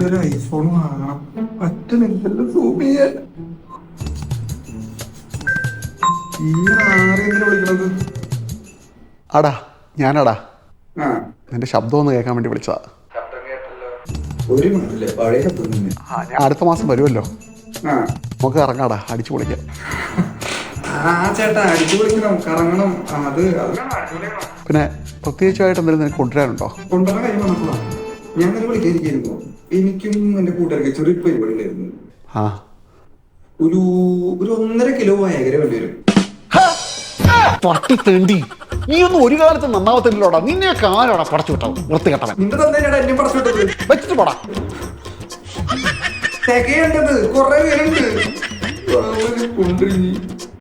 പുതിയൊരു ഐഫോൺ വാങ്ങണം. പറ്റുന്നില്ലല്ലോ സൂം ചെയ്യാൻ. ഈ ആരെങ്കിലും വിളിക്കണത്? ആടാ ഞാനാടാ. ആ നിന്റെ ശബ്ദം ഒന്ന് കേൾക്കാൻ വേണ്ടി വിളിച്ചതാ. ഒരു മിനിറ്റില്ലേ, പഴയ ശബ്ദം തന്നെ. ഞാൻ അടുത്ത മാസം വരുമല്ലോ, ആ നമുക്ക് ഇറങ്ങാടാ, അടിച്ചു പൊളിക്കാം. ആ ചേട്ടാ, അടിച്ചു വിളിക്കണം, കറങ്ങണം. അത് പിന്നെ പ്രത്യേകിച്ചായിട്ട് എന്തെങ്കിലും നിനക്ക് കൊണ്ടുവരാനുണ്ടോ? കൊണ്ടുവരാൻ കാര്യം വന്നപ്പോഴാ ഞാൻ തന്നെ വിളിക്കാതിരിക്കുന്നു. എനിക്കും എന്റെ കൂട്ടുകാർക്ക് ചെറിയ പരിപാടി ഉണ്ടായിരുന്നു. ആ ഒരു 1.5 കിലോ വയകര വേണ്ടി വരും. പട്ടി തേണ്ടി, നീ ഒന്നും ഒരു കാലത്ത് നന്നാവത്തില്ലോടാ. നിന്നെയൊക്കെ ആരോടാ പടച്ചു വിട്ടത്? വൃത്തികെട്ടവൻ. നിന്റെ തന്നെ എന്നെ പടച്ചിട്ടത് വെച്ചിട്ട് പോടാ. തികയേണ്ടത് കുറെ പേരുണ്ട്. കൊണ്ടിരുന്നു